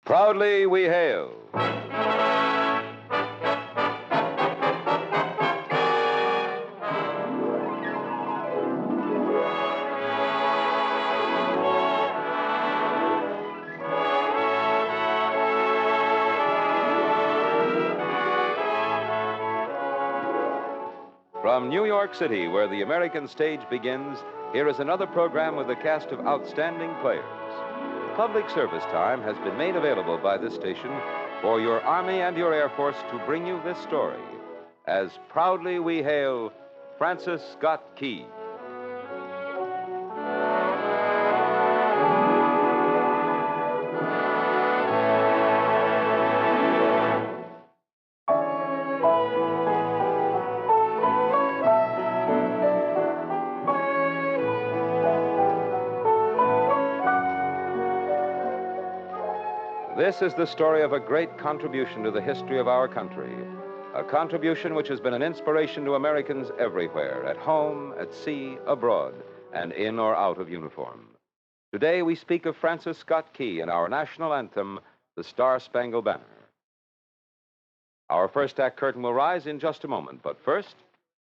Proudly we hail. From New York City, where the American stage begins, here is another program with a cast of outstanding players. Public service time has been made available by this station for your Army and your Air Force to bring you this story. As proudly we hail Francis Scott Key. This is the story of a great contribution to the history of our country, a contribution which has been an inspiration to Americans everywhere, at home, at sea, abroad, and in or out of uniform. Today we speak of Francis Scott Key and our national anthem, the Star-Spangled Banner. Our first act curtain will rise in just a moment, but first...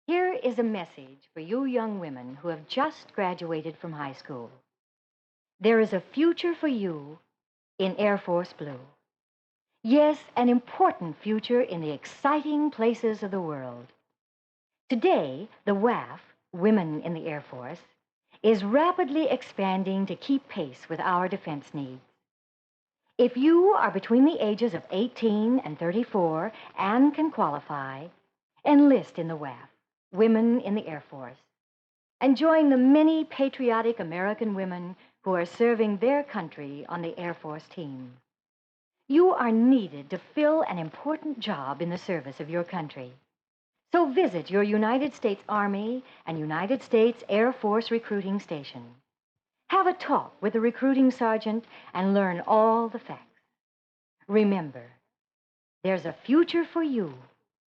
Here is a message for you young women who have just graduated from high school. There is a future for you in Air Force Blue. Yes, an important future in the exciting places of the world. Today, the WAF, Women in the Air Force, is rapidly expanding to keep pace with our defense needs. If you are between the ages of 18 and 34 and can qualify, enlist in the WAF, Women in the Air Force, and join the many patriotic American women who are serving their country on the Air Force team. You are needed to fill an important job in the service of your country. So visit your United States Army and United States Air Force recruiting station. Have a talk with the recruiting sergeant and learn all the facts. Remember, there's a future for you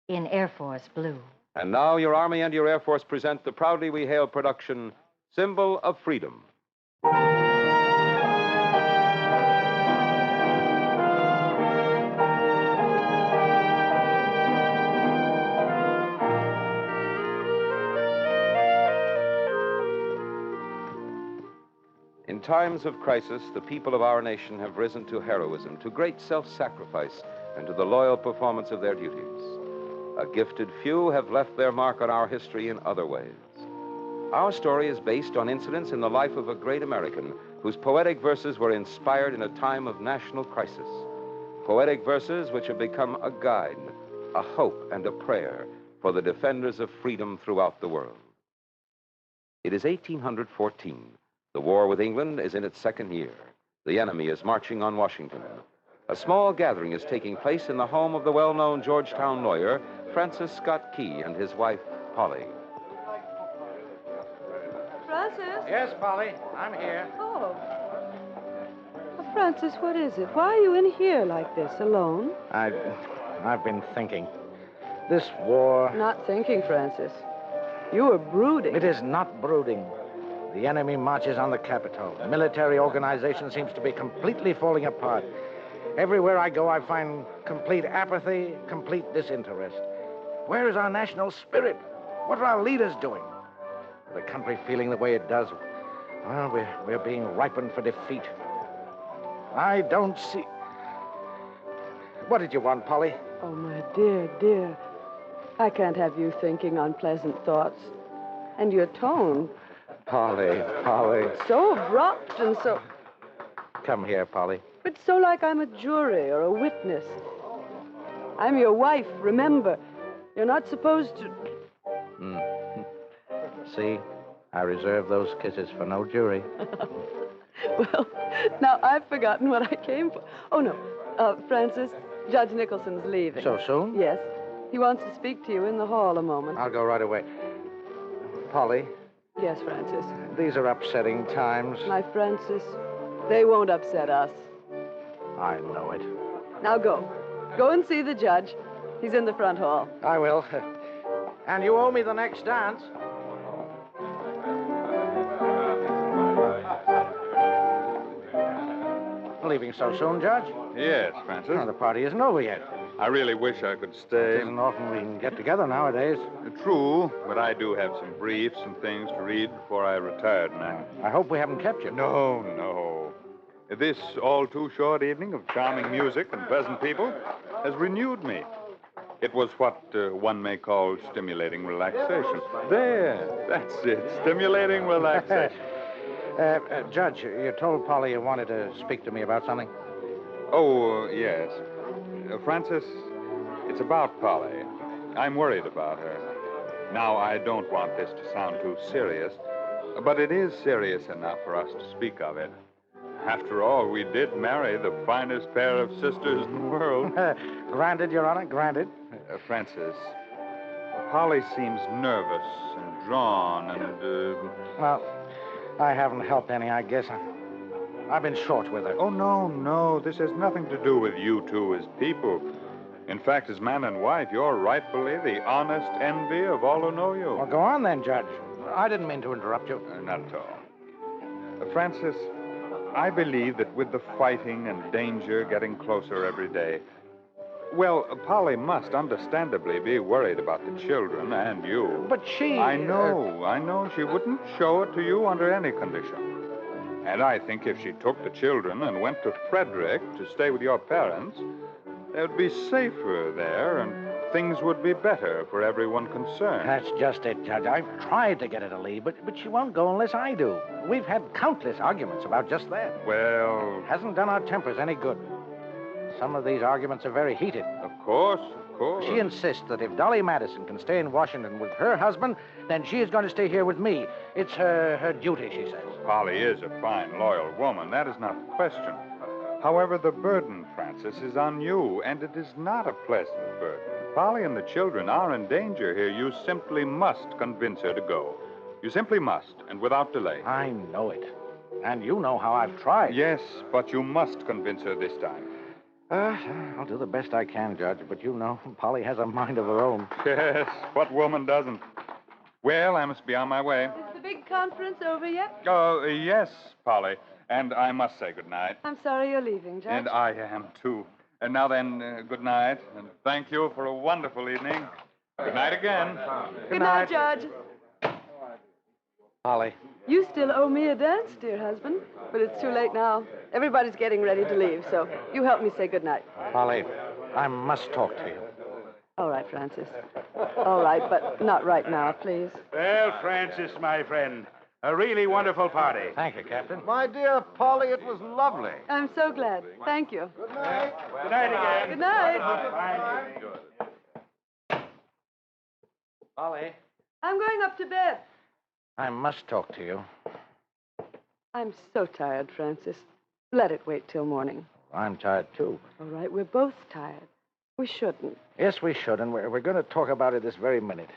in Air Force Blue. And now your Army and your Air Force present the Proudly We Hail production, Symbol of Freedom. In times of crisis, the people of our nation have risen to heroism, to great self-sacrifice, and to the loyal performance of their duties. A gifted few have left their mark on our history in other ways. Our story is based on incidents in the life of a great American whose poetic verses were inspired in a time of national crisis. Poetic verses which have become a guide, a hope, and a prayer for the defenders of freedom throughout the world. It is 1814. The war with England is in its second year. The enemy is marching on Washington. A small gathering is taking place in the home of the well-known Georgetown lawyer, Francis Scott Key, and his wife, Polly. Francis? Yes, Polly, I'm here. Oh. Francis, what is it? Why are you in here like this, alone? I've been thinking. This war... Not thinking, Francis. You were brooding. It is not brooding. The enemy marches on the capital. The military organization seems to be completely falling apart. Everywhere I go, I find complete apathy, complete disinterest. Where is our national spirit? What are our leaders doing? The country feeling the way it does, well, we're being ripened for defeat. I don't see... What did you want, Polly? Oh, my dear, dear. I can't have you thinking unpleasant thoughts. And your tone... Polly. So abrupt and so... Come here, Polly. But so like I'm a jury or a witness. I'm your wife, remember. You're not supposed to... See, I reserve those kisses for no jury. Well, now I've forgotten what I came for. Oh, no. Francis, Judge Nicholson's leaving. So soon? Yes. He wants to speak to you in the hall a moment. I'll go right away. Polly? Yes, Francis. These are upsetting times. My Francis, they won't upset us. I know it. Now go. Go and see the judge. He's in the front hall. I will. And you owe me the next dance. Leaving so soon, Judge? Yes, Francis. Oh, the party isn't over yet. I really wish I could It stay. isn't often we can get together nowadays. True, but I do have some briefs and things to read before I retire tonight. I hope we haven't kept you. No, no. This all too short evening of charming music and pleasant people has renewed me. It was what one may call stimulating relaxation. There, that's it. Stimulating relaxation. Judge, you told Polly you wanted to speak to me about something. Oh, yes. Francis, it's about Polly. I'm worried about her. Now, I don't want this to sound too serious, but it is serious enough for us to speak of it. After all, we did marry the finest pair of sisters in the world. Granted, Your Honor, granted. Francis, Polly seems nervous and drawn and, Well, I haven't helped any, I guess. I've been short with her. Oh, no. This has nothing to do with you two as people. In fact, as man and wife, you're rightfully the honest envy of all who know you. Well, go on then, Judge. I didn't mean to interrupt you. Not at all. Francis, I believe that with the fighting and danger getting closer every day, well, Polly must understandably be worried about the children and you. But she... I know. She wouldn't show it to you under any condition. And I think if she took the children and went to Frederick to stay with your parents, they would be safer there and things would be better for everyone concerned. That's just it, Judge. I've tried to get her to leave, but she won't go unless I do. We've had countless arguments about just that. Well... Hasn't done our tempers any good. Some of these arguments are very heated. Of course. She insists that if Dolly Madison can stay in Washington with her husband, then she is going to stay here with me. It's her duty, she says. Polly is a fine, loyal woman. That is not the question. However, the burden, Francis, is on you, and it is not a pleasant burden. Polly and the children are in danger here. You simply must convince her to go. You simply must, and without delay. I know it. And you know how I've tried. Yes, but you must convince her this time. I'll do the best I can, Judge, but you know, Polly has a mind of her own. Yes, what woman doesn't? Well, I must be on my way. Is the big conference over yet? Oh, yes, Polly. And I must say good night. I'm sorry you're leaving, Judge. And I am, too. And now then, good night, and thank you for a wonderful evening. Good night again. Good night, Judge. Polly. You still owe me a dance, dear husband. But it's too late now. Everybody's getting ready to leave, so you help me say goodnight. Polly, I must talk to you. All right, Francis. All right, but not right now, please. Well, Francis, my friend, a really wonderful party. Thank you, Captain. My dear Polly, it was lovely. I'm so glad. Thank you. Good night. Good night again. Good night. Fine. Polly. I'm going up to bed. I must talk to you. I'm so tired, Francis. Let it wait till morning. I'm tired, too. All right, we're both tired. We shouldn't. Yes, we should, and we're going to talk about it this very minute.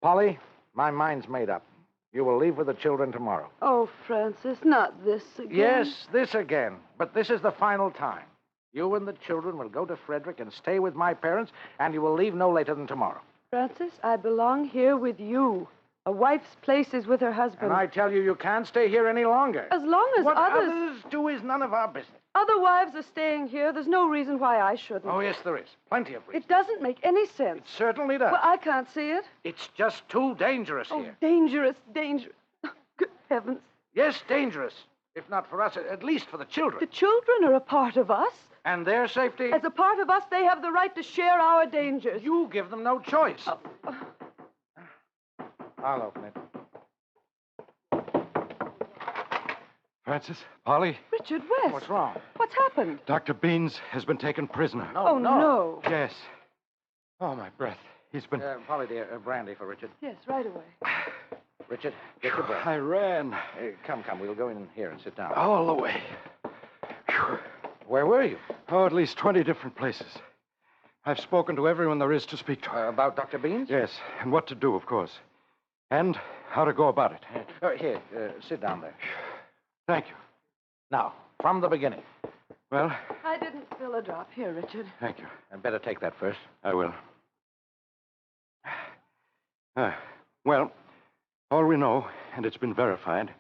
Polly, my mind's made up. You will leave with the children tomorrow. Oh, Francis, not this again. Yes, this again. But this is the final time. You and the children will go to Frederick and stay with my parents, and you will leave no later than tomorrow. Francis, I belong here with you. A wife's place is with her husband. And I tell you, you can't stay here any longer. As long as what others... others do is none of our business. Other wives are staying here. There's no reason why I shouldn't. Oh, yes, there is. Plenty of reasons. It doesn't make any sense. It certainly does. Well, I can't see it. It's just too dangerous Oh, here. dangerous. Good heavens. Yes, dangerous. If not for us, at least for the children. The children are a part of us. And their safety? As a part of us, they have the right to share our dangers. You give them no choice. I'll open it. Francis, Polly, Richard West. What's wrong? What's happened? Dr. Beans has been taken prisoner. Oh, no. Yes. Oh, my breath. He's been... Polly, dear, brandy for Richard. Yes, right away. Richard, get your breath. I ran. Come, we'll go in here and sit down. All the way. Phew. Where were you? Oh, at least 20 different places. I've spoken to everyone there is to speak to. About Dr. Beans? Yes, and what to do, of course. And how to go about it. Here, sit down there. Thank you. Now, from the beginning. Well, I didn't spill a drop. Here, Richard. thank you. I'd better take that first. I will. Well, all we know, and it's been verified,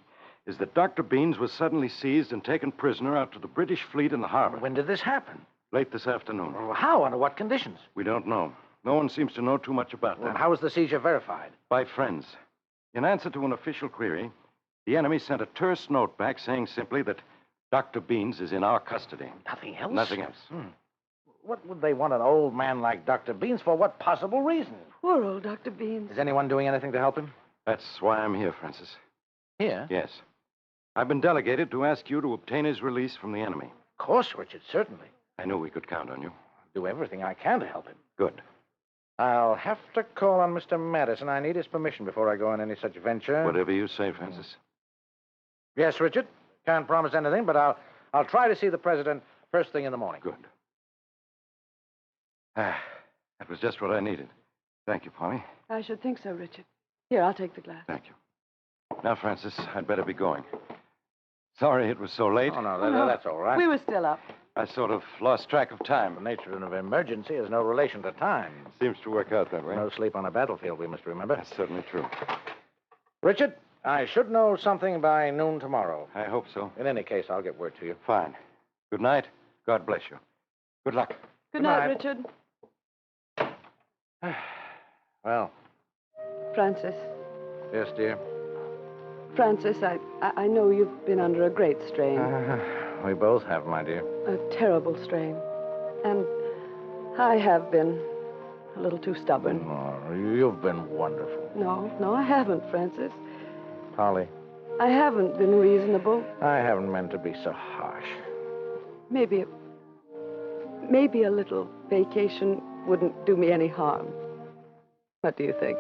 is that Dr. Beans was suddenly seized and taken prisoner out to the British fleet in the harbor. When did this happen? Late this afternoon. Well, how? Under what conditions? We don't know. No one seems to know too much about Well, that. how was the seizure verified? By friends. In answer to an official query, the enemy sent a terse note back saying simply that Dr. Beans is in our custody. Nothing else? Nothing else. What would they want an old man like Dr. Beans for? What possible reason? Poor old Dr. Beans. Is anyone doing anything to help him? That's why I'm here, Francis. Here? Yes. I've been delegated to ask you to obtain his release from the enemy. Of course, Richard, certainly. I knew we could count on you. I'll do everything I can to help him. Good. I'll have to call on Mr. Madison. I need his permission before I go on any such venture. Whatever you say, Francis. Yes, Richard. Can't promise anything, but I'll try to see the president first thing in the morning. Good. That was just what I needed. Thank you, Polly. I should think so, Richard. Here, I'll take the glass. Thank you. Now, Francis, I'd better be going. Sorry it was so late. Oh, no, that's all right. We were still up. I sort of lost track of time. The nature of an emergency is no relation to time. Seems to work out that way. No sleep on a battlefield, we must remember. That's certainly true. Richard, I should know something by noon tomorrow. I hope so. In any case, I'll get word to you. Fine. Good night. God bless you. Good luck. Good night, Richard. Well. Francis. Yes, dear. Francis, I know you've been under a great strain. We both have, my dear. A terrible strain. And I have been a little too stubborn. Oh, you've been wonderful. No, I haven't, Francis. Polly. I haven't been reasonable. I haven't meant to be so harsh. Maybe a little vacation wouldn't do me any harm. What do you think?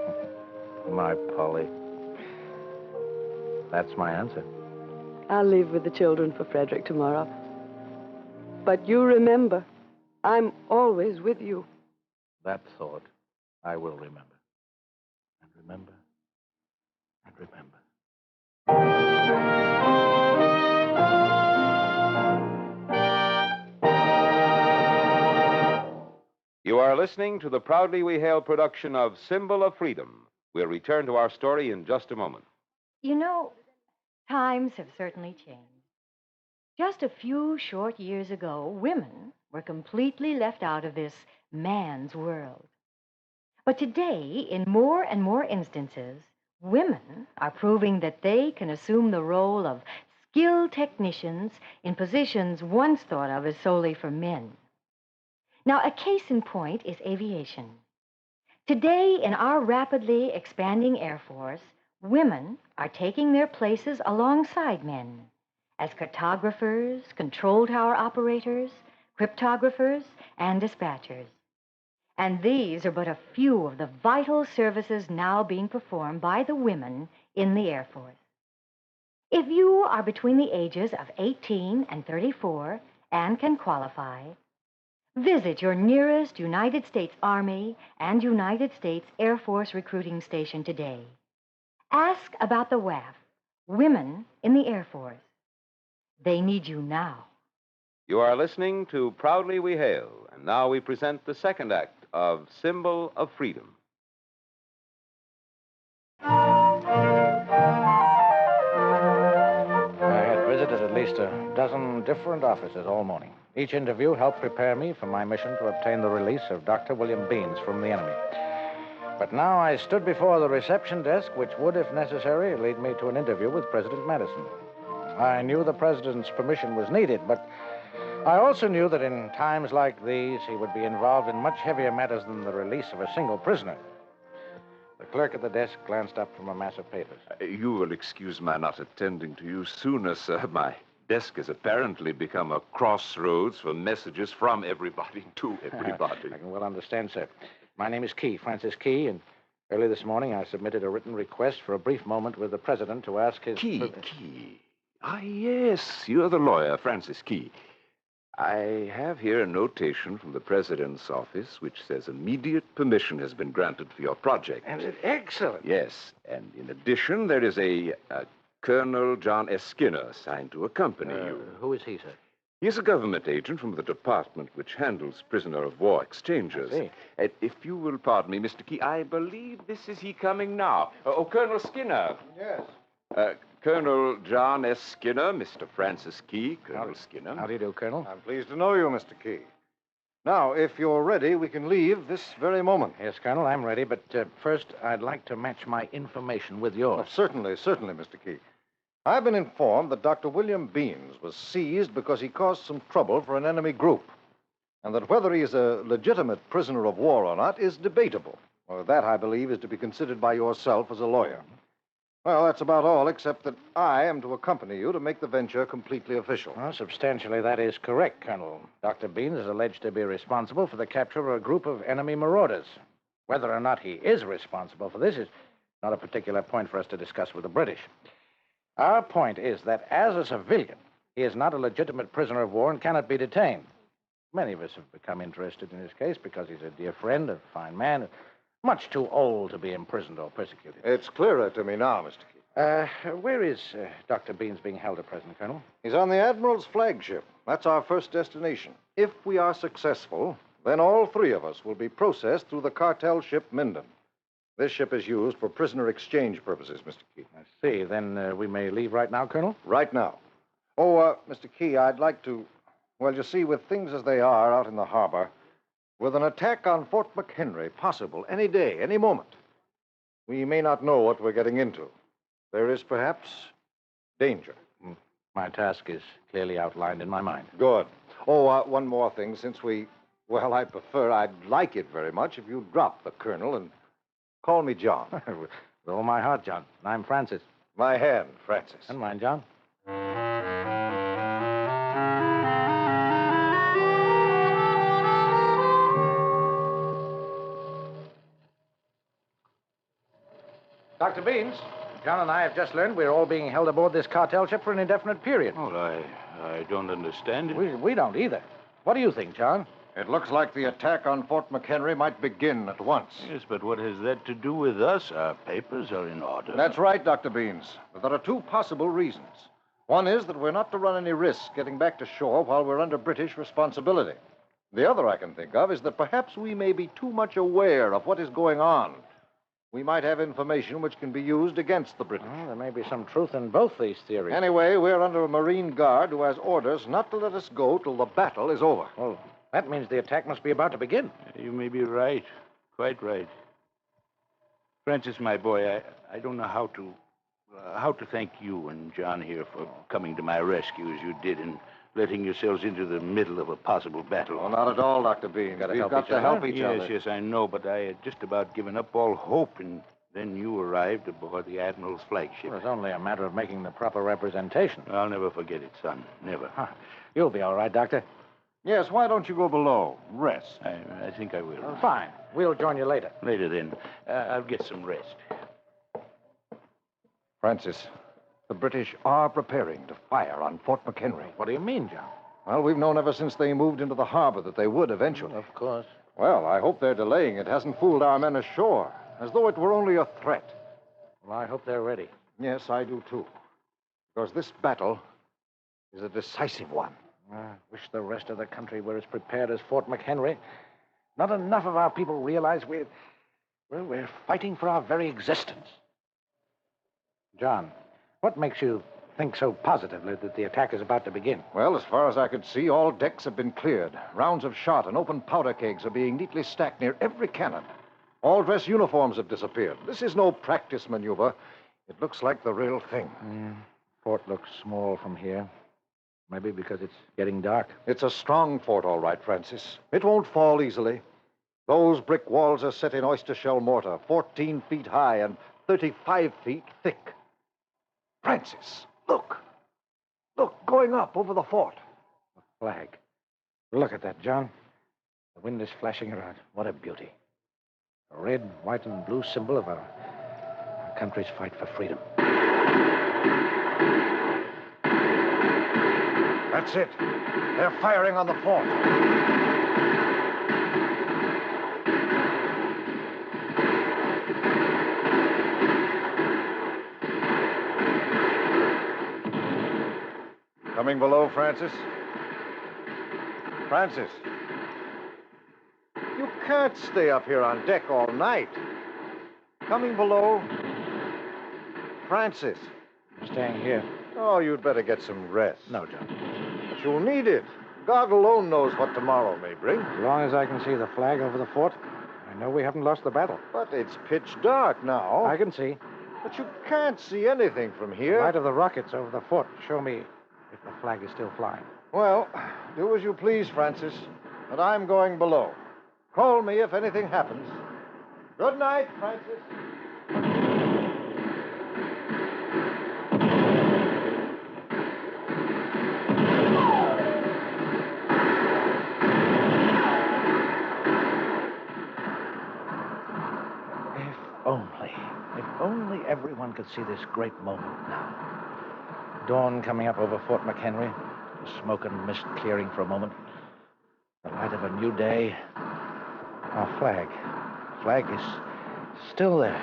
My Polly. That's my answer. I'll leave with the children for Frederick tomorrow. But you remember, I'm always with you. That thought I will remember. And remember. And remember. You are listening to the Proudly We Hail production of Symbol of Freedom. We'll return to our story in just a moment. You know, times have certainly changed. Just a few short years ago, women were completely left out of this man's world. But today, in more and more instances, women are proving that they can assume the role of skilled technicians in positions once thought of as solely for men. Now, a case in point is aviation. Today, in our rapidly expanding Air Force, women are taking their places alongside men as cartographers, control tower operators, cryptographers, and dispatchers. And these are but a few of the vital services now being performed by the women in the Air Force. If you are between the ages of 18 and 34 and can qualify, visit your nearest United States Army and United States Air Force recruiting station today. Ask about the WAF, Women in the Air Force. They need you now. You are listening to Proudly We Hail, and now we present the second act of Symbol of Freedom. I had visited at least a dozen different offices all morning. Each interview helped prepare me for my mission to obtain the release of Dr. William Beans from the enemy. But now I stood before the reception desk, which would, if necessary, lead me to an interview with President Madison. I knew the president's permission was needed, but I also knew that in times like these, he would be involved in much heavier matters than the release of a single prisoner. The clerk at the desk glanced up from a mass of papers. You will excuse my not attending to you sooner, sir. My desk has apparently become a crossroads for messages from everybody to everybody. I can well understand, sir. My name is Key, Francis Key, and early this morning I submitted a written request for a brief moment with the president to ask his... Key. Ah, yes, you're the lawyer, Francis Key. I have here a notation from the president's office which says immediate permission has been granted for your project. And it's excellent. Yes, and in addition, there is a Colonel John S. Skinner assigned to accompany you. Who is he, sir? He's a government agent from the department which handles prisoner of war exchanges. I see. If you will pardon me, Mr. Key, I believe this is he coming now. Colonel Skinner. Yes. Colonel John S. Skinner, Mr. Francis Key, Colonel Skinner. How do you do, Colonel? I'm pleased to know you, Mr. Key. Now, if you're ready, we can leave this very moment. Yes, Colonel, I'm ready, but first I'd like to match my information with yours. Oh, certainly, Mr. Key. I've been informed that Dr. William Beans was seized because he caused some trouble for an enemy group, and that whether he is a legitimate prisoner of war or not is debatable. Well, that, I believe, is to be considered by yourself as a lawyer. Well, that's about all, except that I am to accompany you to make the venture completely official. Well, substantially, that is correct, Colonel. Dr. Beans is alleged to be responsible for the capture of a group of enemy marauders. Whether or not he is responsible for this is not a particular point for us to discuss with the British. Our point is that as a civilian, he is not a legitimate prisoner of war and cannot be detained. Many of us have become interested in his case because he's a dear friend, a fine man, much too old to be imprisoned or persecuted. It's clearer to me now, Mr. Key. Where is Dr. Beans being held at present, Colonel? He's on the Admiral's flagship. That's our first destination. If we are successful, then all three of us will be processed through the cartel ship Minden. This ship is used for prisoner exchange purposes, Mr. Key. I see. Then we may leave right now, Colonel? Right now. Oh, Mr. Key, I'd like to... Well, you see, with things as they are out in the harbor, with an attack on Fort McHenry possible any day, any moment, we may not know what we're getting into. There is perhaps danger. My task is clearly outlined in my mind. Good. Oh, one more thing. Since I'd like it very much if you'd drop the Colonel and call me John. With all my heart, John. I'm Francis. My hand, Francis. And mine, John. Dr. Beans, John and I have just learned we're all being held aboard this cartel ship for an indefinite period. Well, I don't understand it. We don't either. What do you think, John? It looks like the attack on Fort McHenry might begin at once. Yes, but what has that to do with us? Our papers are in order. That's right, Dr. Beans. But there are two possible reasons. One is that we're not to run any risk getting back to shore while we're under British responsibility. The other I can think of is that perhaps we may be too much aware of what is going on. We might have information which can be used against the British. Well, there may be some truth in both these theories. Anyway, we're under a Marine guard who has orders not to let us go till the battle is over. Well, that means the attack must be about to begin. You may be right. Quite right. Francis, my boy, I don't know how to thank you and John here for coming to my rescue as you did and letting yourselves into the middle of a possible battle. Oh, not at all, Dr. Beans. We've got to help each other. Yes, I know, but I had just about given up all hope, and then you arrived aboard the Admiral's flagship. Well, it's only a matter of making the proper representation. I'll never forget it, son. Never. Huh. You'll be all right, Doctor. Yes, why don't you go below? Rest. I think I will. Fine. We'll join you later. Later, then. I'll get some rest. Francis, the British are preparing to fire on Fort McHenry. What do you mean, John? Well, we've known ever since they moved into the harbor that they would eventually. Of course. Well, I hope they're delaying. It hasn't fooled our men ashore, as though it were only a threat. Well, I hope they're ready. Yes, I do, too. Because this battle is a decisive one. I wish the rest of the country were as prepared as Fort McHenry. Not enough of our people realize we're fighting for our very existence. John, what makes you think so positively that the attack is about to begin? Well, as far as I could see, all decks have been cleared. Rounds of shot and open powder kegs are being neatly stacked near every cannon. All dress uniforms have disappeared. This is no practice maneuver. It looks like the real thing. Fort looks small from here. Maybe because it's getting dark. It's a strong fort, all right, Francis. It won't fall easily. Those brick walls are set in oyster shell mortar, 14 feet high and 35 feet thick. Francis, look. Look, going up over the fort. A flag. Look at that, John. The wind is flashing around. What a beauty. A red, white, and blue symbol of our country's fight for freedom. That's it. They're firing on the fort. Coming below, Francis? Francis. You can't stay up here on deck all night. Coming below. Francis. Mr. staying here. Oh, you'd better get some rest. No, John. But you'll need it. God alone knows what tomorrow may bring. As long as I can see the flag over the fort, I know we haven't lost the battle. But it's pitch dark now. I can see. But you can't see anything from here. The light of the rockets over the fort show me if the flag is still flying. Well, do as you please, Francis. But I'm going below. Call me if anything happens. Good night, Francis. If only everyone could see this great moment now. Dawn coming up over Fort McHenry, the smoke and mist clearing for a moment. The light of a new day. Our flag. The flag is still there.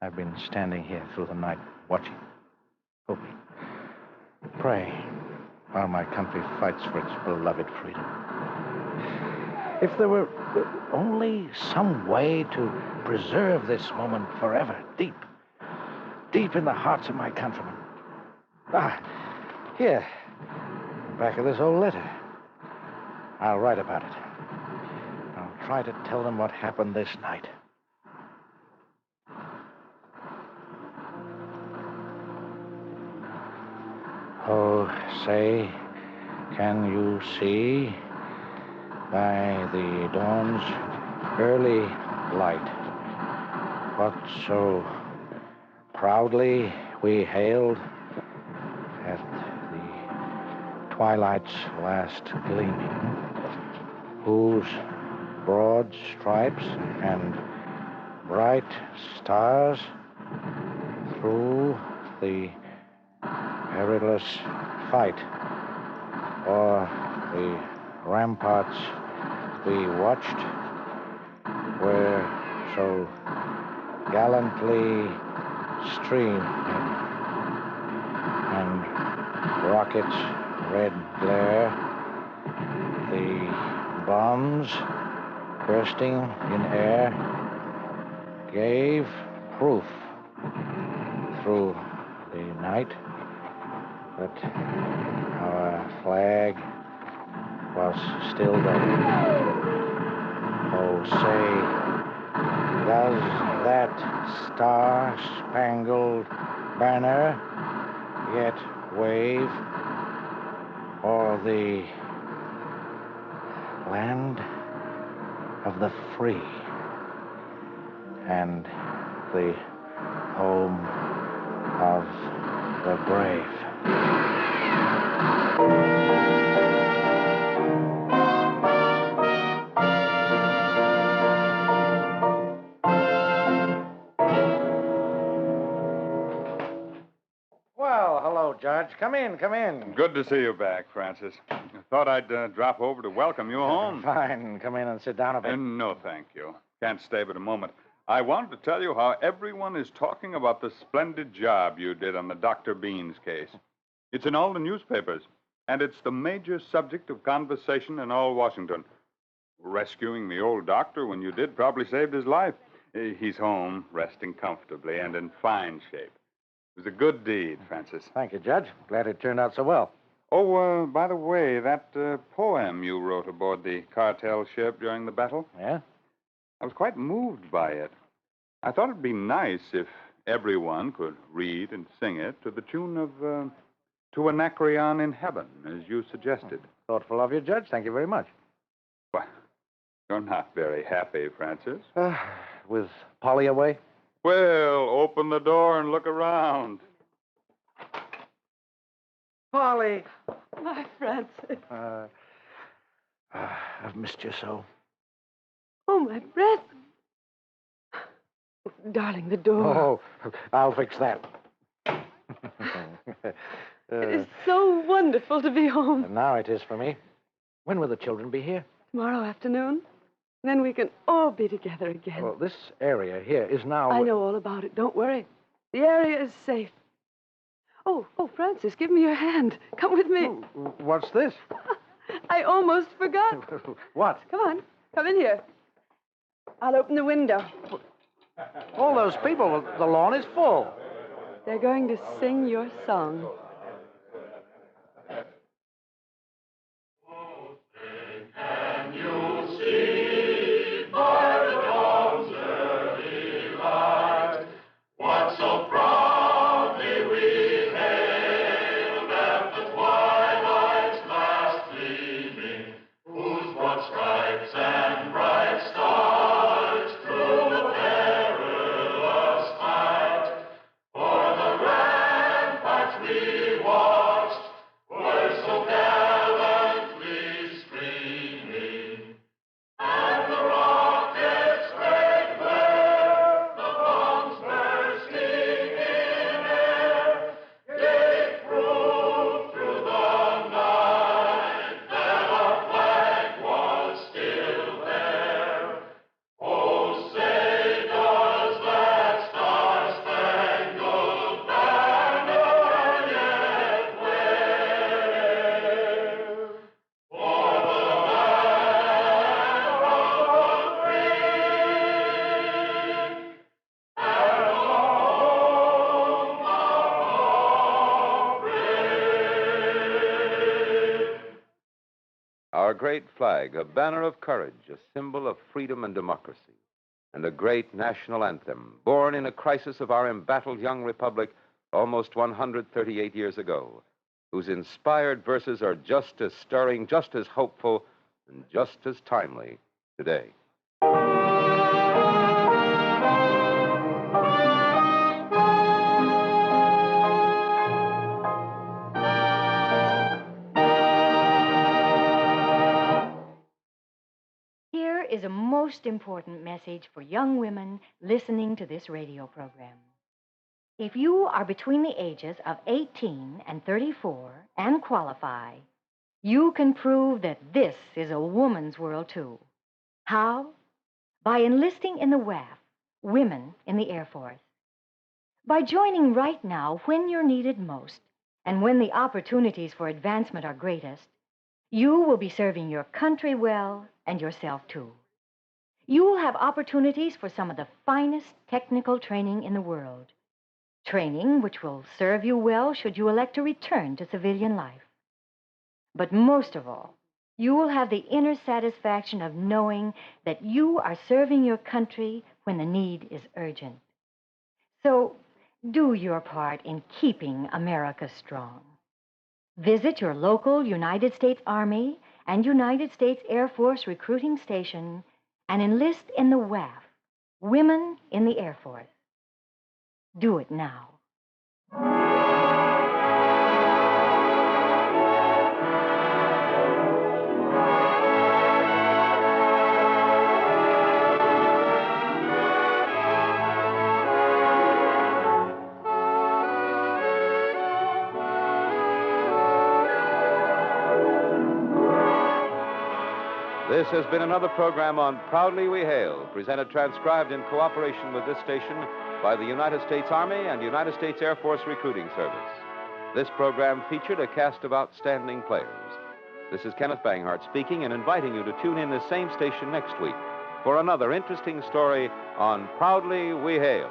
I've been standing here through the night, watching, hoping, praying, while my country fights for its beloved freedom. If there were only some way to preserve this moment forever, deep in the hearts of my countrymen. Here, back of this old letter. I'll write about it. I'll try to tell them what happened this night. Oh, say, can you see by the dawn's early light what so proudly we hailed at the twilight's last gleaming, whose broad stripes and bright stars through the perilous fight o'er the ramparts we watched were so gallantly streaming, and rockets' red glare, the bombs bursting in air, gave proof through the night that our flag was still there. Oh, say, does that star-spangled banner yet wave o'er the land of the free and the home of the brave? Well, hello, Judge. Come in, come in. Good to see you back, Francis. I thought I'd drop over to welcome you home. Fine. Come in and sit down a bit. No, thank you. Can't stay but a moment. I wanted to tell you how everyone is talking about the splendid job you did on the Dr. Beans case. It's in all the newspapers, and it's the major subject of conversation in all Washington. Rescuing the old doctor when you did probably saved his life. He's home, resting comfortably and in fine shape. It was a good deed, Francis. Thank you, Judge. Glad it turned out so well. Oh, by the way, that poem you wrote aboard the cartel ship during the battle, Yeah? I was quite moved by it. I thought it'd be nice if everyone could read and sing it to the tune of To Anacreon in Heaven, as you suggested. Thoughtful of you, Judge. Thank you very much. Well, you're not very happy, Francis. With Polly away? Well, open the door and look around. Polly! My Francis. I've missed you so. Oh, my breath. Darling, the door. Oh, I'll fix that. It is so wonderful to be home. And now it is for me. When will the children be here? Tomorrow afternoon. Then we can all be together again. Well, this area here is now... I know all about it. Don't worry. The area is safe. Oh, Francis, give me your hand. Come with me. Oh, what's this? I almost forgot. What? Come on. Come in here. I'll open the window. All those people, the lawn is full. They're going to sing your song. Our great flag, a banner of courage, a symbol of freedom and democracy, and a great national anthem, born in a crisis of our embattled young republic almost 138 years ago, whose inspired verses are just as stirring, just as hopeful, and just as timely today. Here is a most important message for young women listening to this radio program. If you are between the ages of 18 and 34 and qualify, you can prove that this is a woman's world, too. How? By enlisting in the WAF, Women in the Air Force. By joining right now when you're needed most and when the opportunities for advancement are greatest, you will be serving your country well and yourself, too. You will have opportunities for some of the finest technical training in the world. Training which will serve you well should you elect to return to civilian life. But most of all, you will have the inner satisfaction of knowing that you are serving your country when the need is urgent. So, do your part in keeping America strong. Visit your local United States Army and United States Air Force recruiting station and enlist in the WAF, Women in the Air Force. Do it now. This has been another program on Proudly We Hail, presented transcribed in cooperation with this station by the United States Army and United States Air Force Recruiting Service. This program featured a cast of outstanding players. This is Kenneth Banghart speaking and inviting you to tune in this same station next week for another interesting story on Proudly We Hail.